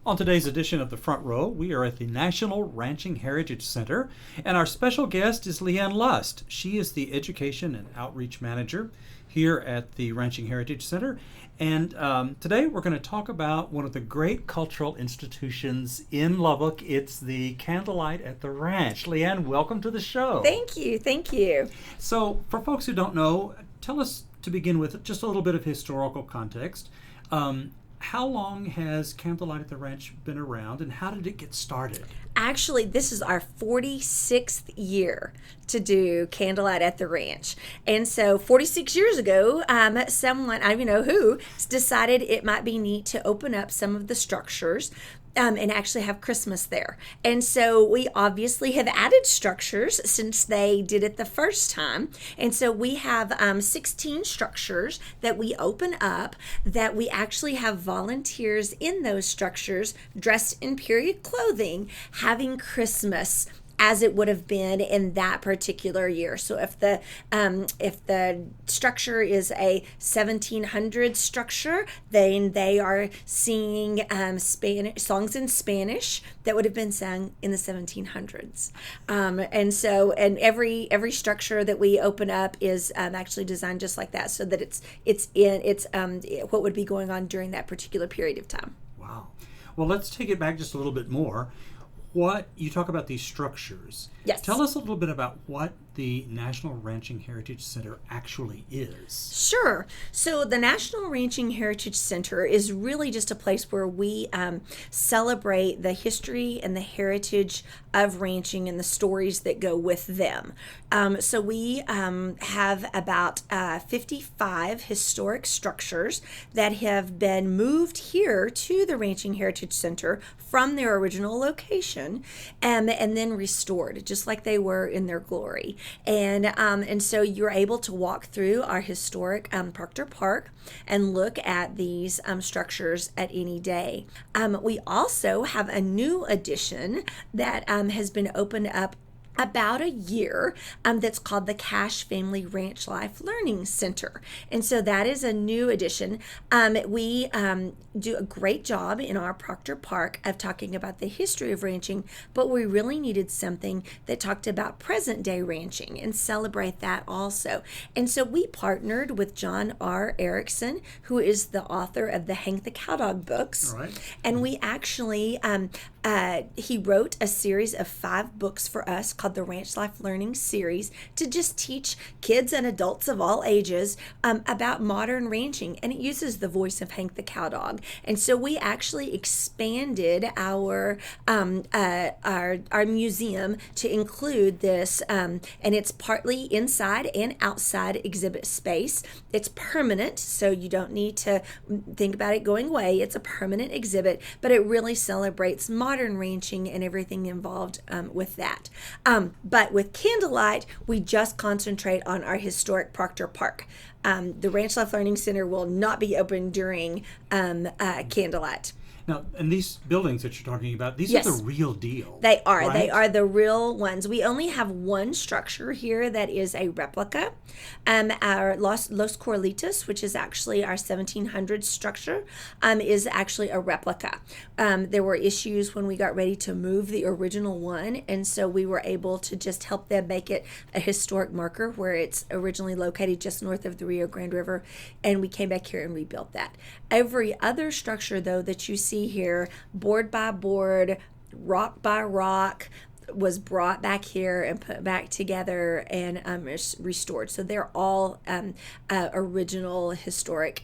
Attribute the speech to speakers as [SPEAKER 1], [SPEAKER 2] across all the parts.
[SPEAKER 1] On today's edition of The Front Row, we are at the National Ranching Heritage Center, and our special guest is Leanne Lust. She is the Education and Outreach Manager here at the Ranching Heritage Center. And today we're going to talk about one of the great cultural institutions in Lubbock. It's the Candlelight at the Ranch. Leanne, welcome to the show.
[SPEAKER 2] Thank you. Thank you.
[SPEAKER 1] So, for folks who don't know, tell us to begin with just a little bit of historical context. How long has Candlelight at the Ranch been around, and how did it get started?
[SPEAKER 2] Actually, this is our 46th year to do Candlelight at the Ranch. And so 46 years ago, someone, I don't even know who, decided it might be neat to open up some of the structures and actually have Christmas there. And so we obviously have added structures since they did it the first time. And so we have 16 structures that we open up that we actually have volunteers in those structures dressed in period clothing having Christmas as it would have been in that particular year. So if the structure is a 1700 structure, then they are singing Spanish songs in Spanish that would have been sung in the 1700s. And every structure that we open up is actually designed just like that, so that it's what would be going on during that particular period of time.
[SPEAKER 1] Wow. Well, let's take it back just a little bit more. What you talk about these structures.
[SPEAKER 2] Yes.
[SPEAKER 1] Tell us a little bit about what the National Ranching Heritage Center actually is.
[SPEAKER 2] Sure. So the National Ranching Heritage Center is really just a place where we celebrate the history and the heritage of ranching and the stories that go with them. So we have about 55 historic structures that have been moved here to the Ranching Heritage Center from their original location and then restored, just like they were in their glory. And so you're able to walk through our historic Proctor Park and look at these structures at any day. We also have a new addition that has been opened up about a year that's called the Cash Family Ranch Life Learning Center. And so that is a new addition. We do a great job in our Proctor Park of talking about the history of ranching, but we really needed something that talked about present day ranching and celebrate that also. And so we partnered with John R. Erickson, who is the author of the Hank the Cowdog books.
[SPEAKER 1] All right.
[SPEAKER 2] And we actually, he wrote a series of 5 books for us called the Ranch Life Learning Series to just teach kids and adults of all ages about modern ranching, and it uses the voice of Hank the Cowdog. And so we actually expanded our museum to include this, and it's partly inside and outside exhibit space. It's permanent, so you don't need to think about it going away. It's a permanent exhibit, but it really celebrates modern ranching and everything involved with that. But with Candlelight, we just concentrate on our historic Proctor Park. The Ranch Life Learning Center will not be open during Candlelight.
[SPEAKER 1] Now, and these buildings that you're talking about, these
[SPEAKER 2] Yes.
[SPEAKER 1] are the real deal.
[SPEAKER 2] They are.
[SPEAKER 1] Right?
[SPEAKER 2] They are the real ones. We only have one structure here that is a replica. Our Los Corralitos, which is actually our 1700 structure, is actually a replica. There were issues when we got ready to move the original one, and so we were able to just help them make it a historic marker where it's originally located just north of the Rio Grande River, and we came back here and rebuilt that. Every other structure, though, that you see here, board by board, rock by rock, was brought back here and put back together and restored. So they're all original historic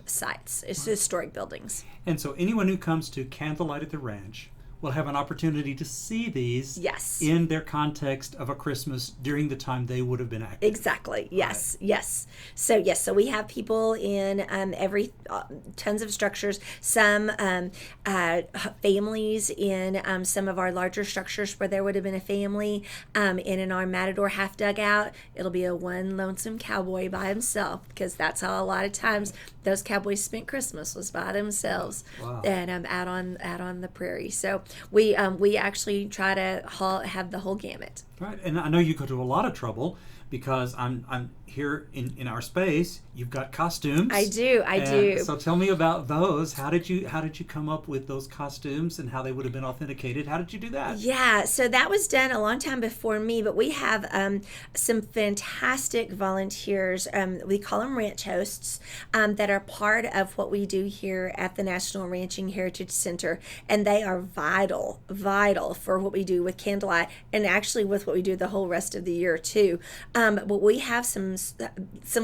[SPEAKER 2] sites. It's historic buildings.
[SPEAKER 1] And so anyone who comes to Candlelight at the Ranch will have an opportunity to see these
[SPEAKER 2] Yes.
[SPEAKER 1] in their context of a Christmas during the time they would have been active.
[SPEAKER 2] Exactly. Yes. Right. Yes. So we have people in every tons of structures. Some families in some of our larger structures where there would have been a family. And in our Matador half dugout, it'll be a one lonesome cowboy by himself, because that's how a lot of times those cowboys spent Christmas, was by themselves.
[SPEAKER 1] Wow.
[SPEAKER 2] And out on the prairie. So we actually try to have the whole gamut.
[SPEAKER 1] Right, and I know you go to a lot of trouble because I'm here in our space. You've got costumes.
[SPEAKER 2] I do.
[SPEAKER 1] So tell me about those. How did you come up with those costumes and how they would have been authenticated? How did you do that?
[SPEAKER 2] Yeah, so that was done a long time before me, but we have some fantastic volunteers. We call them ranch hosts that are part of what we do here at the National Ranching Heritage Center, and they are vital for what we do with Candlelight, and actually with what we do the whole rest of the year too. But we have some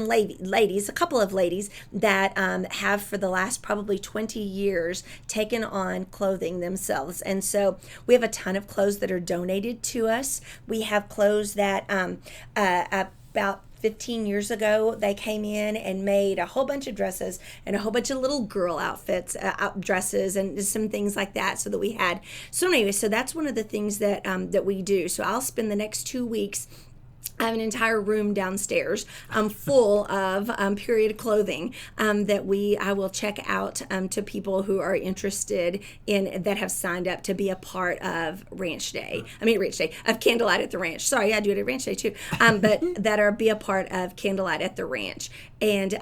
[SPEAKER 2] ladies, a couple of ladies that have for the last probably 20 years taken on clothing themselves, and so we have a ton of clothes that are donated to us. We have clothes that about 15 years ago, they came in and made a whole bunch of dresses and a whole bunch of little girl outfits, dresses, and some things like that, so that we had. So anyway, so that's one of the things that that we do. So I'll spend the next 2 weeks. I have an entire room downstairs full of period clothing that I will check out to people who are interested in, that have signed up to be a part of Ranch Day of Candlelight at the Ranch. Sorry, I do it at Ranch Day too, but that are be a part of Candlelight at the Ranch, and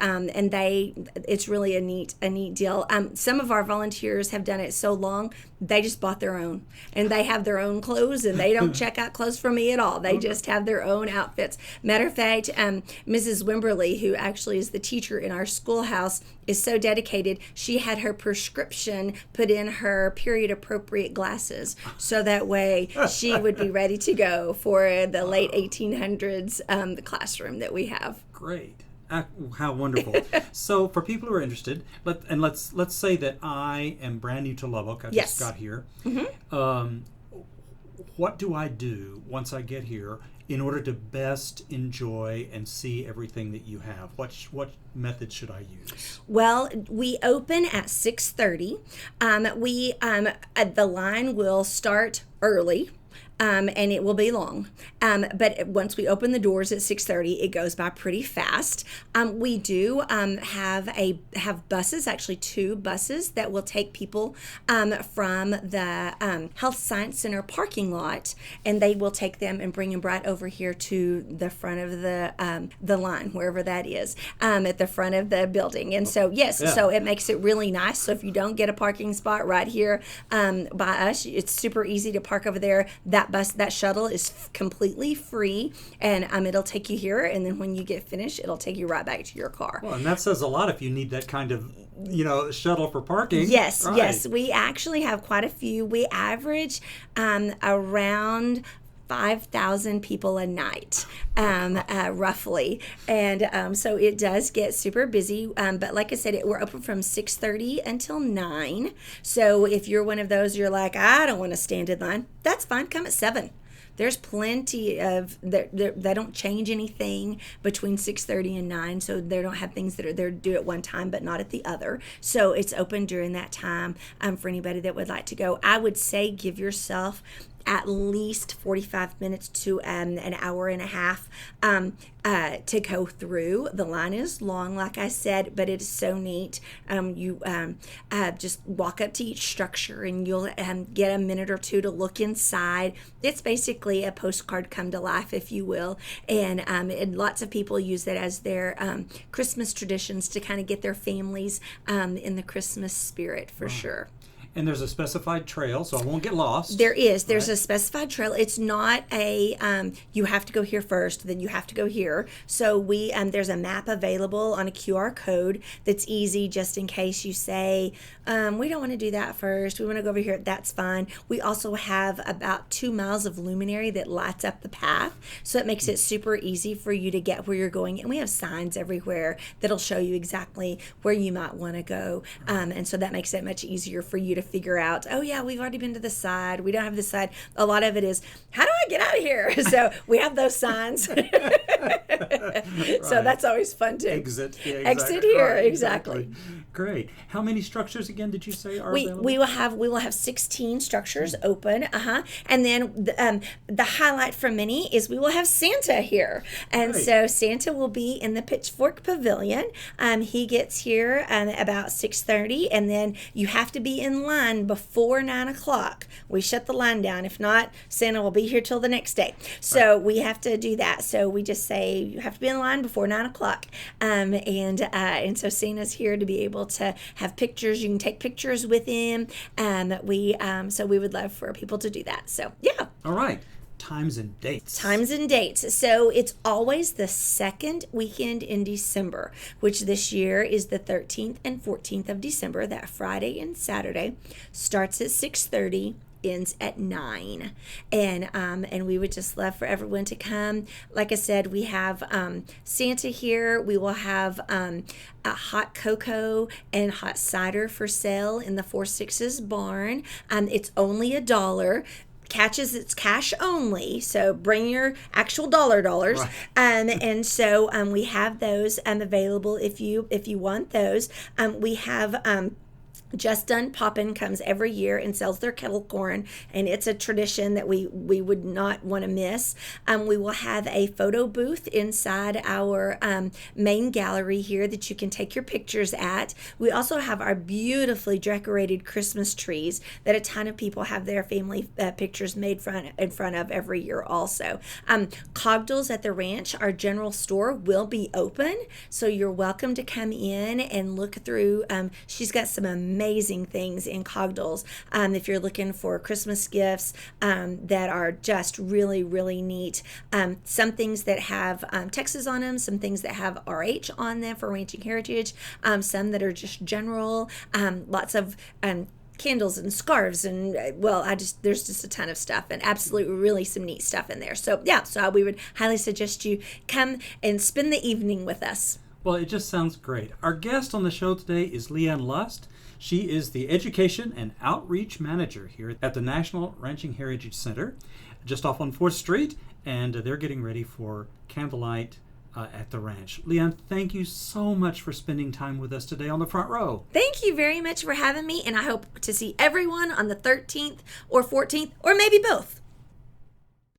[SPEAKER 2] it's really a neat deal. Some of our volunteers have done it so long they just bought their own, and they have their own clothes, and they don't check out clothes from me at all. They just have their own outfits. Matter of fact, Mrs. Wimberly, who actually is the teacher in our schoolhouse, is so dedicated. She had her prescription put in her period appropriate glasses, so that way she would be ready to go for the late 1800s, the classroom that we have.
[SPEAKER 1] Great. How wonderful. So for people who are interested, let's say that I am brand new to Lubbock. I just got here. Mm-hmm. What do I do once I get here in order to best enjoy and see everything that you have? What method should I use?
[SPEAKER 2] Well, we open at 6:30. The line will start early. And it will be long. But once we open the doors at 6:30, it goes by pretty fast. We do have buses, actually 2 buses that will take people from the Health Science Center parking lot, and they will take them and bring them right over here to the front of the line, wherever that is, at the front of the building. And so so it makes it really nice. So if you don't get a parking spot right here by us, it's super easy to park over there. That shuttle is completely free, and it'll take you here, and then when you get finished, it'll take you right back to your car.
[SPEAKER 1] Well, and that says a lot if you need that kind of shuttle for parking.
[SPEAKER 2] Yes,
[SPEAKER 1] right.
[SPEAKER 2] Yes, we actually have quite a few. We average around 5,000 people a night, roughly, and so it does get super busy. But like I said, we're open from 6:30 until 9. So if you're one of those, you're like, I don't want to stand in line. That's fine. Come at 7. There's plenty of they don't change anything between 6:30 and 9, so they don't have things that are there to do at one time but not at the other. So it's open during that time for anybody that would like to go. I would say give yourself at least 45 minutes to an hour and a half to go through. The line is long, like I said, but it is so neat. You just walk up to each structure and you'll get a minute or two to look inside. It's basically a postcard come to life, if you will, and lots of people use it as their Christmas traditions to kind of get their families in the Christmas spirit for sure.
[SPEAKER 1] And there's a specified trail, so I won't get lost.
[SPEAKER 2] There's a specified trail. It's not a you have to go here first, then you have to go here. So we there's a map available on a QR code that's easy, just in case you say we don't want to do that first. We want to go over here. That's fine. We also have about 2 miles of luminary that lights up the path, so it makes it super easy for you to get where you're going. And we have signs everywhere that'll show you exactly where you might want to go, and so that makes it much easier for you to figure out, oh yeah, we've already been to the side, we don't have this side. A lot of it is, how do I get out of here? So we have those signs. Right. So that's always fun too.
[SPEAKER 1] Exit. Yeah,
[SPEAKER 2] Exit here,
[SPEAKER 1] right,
[SPEAKER 2] exactly.
[SPEAKER 1] Great. How many structures again did you say are
[SPEAKER 2] We,
[SPEAKER 1] available?
[SPEAKER 2] we will have 16 structures open, and then the highlight for many is we will have Santa here, and
[SPEAKER 1] Great.
[SPEAKER 2] so Santa will be in the Pitchfork Pavilion. He gets here about 6:30, and then you have to be in line before 9 o'clock. We shut the line down. If not, Santa will be here till the next day. So we have to do that. So we just say you have to be in line before 9 o'clock, and so Santa's here to be able to have pictures. You can take pictures with him. So we would love for people to do that. So yeah.
[SPEAKER 1] All right. Times and dates.
[SPEAKER 2] Times and dates. So it's always the second weekend in December, which this year is the 13th and 14th of December. That Friday and Saturday starts at 6:30. Ends at 9, and we would just love for everyone to come. Like I said, we have Santa here. We will have a hot cocoa and hot cider for sale in the 4-6's barn. It's only $1. Catches, it's cash only, so bring your actual dollars.
[SPEAKER 1] Right.
[SPEAKER 2] And so we have those available if you want those. We have Just Done Poppin' comes every year and sells their kettle corn, and it's a tradition that we would not want to miss. We will have a photo booth inside our main gallery here that you can take your pictures at. We also have our beautifully decorated Christmas trees that a ton of people have their family pictures made in front of every year also. Cogdell's at the ranch, our general store, will be open, so you're welcome to come in and look through. She's got some amazing things in Cogdell's if you're looking for Christmas gifts that are just really, really neat. Some things that have Texas on them, some things that have RH on them for Ranching Heritage, some that are just general, lots of candles and scarves, and there's just a ton of stuff, and absolutely really some neat stuff in there. So yeah, so we would highly suggest you come and spend the evening with us.
[SPEAKER 1] Well, it just sounds great. Our guest on the show today is Leanne Lust. She is the Education and Outreach Manager here at the National Ranching Heritage Center, just off on 4th Street, and they're getting ready for Candlelight at the ranch. Leanne, thank you so much for spending time with us today on the front row.
[SPEAKER 2] Thank you very much for having me, and I hope to see everyone on the 13th or 14th, or maybe both.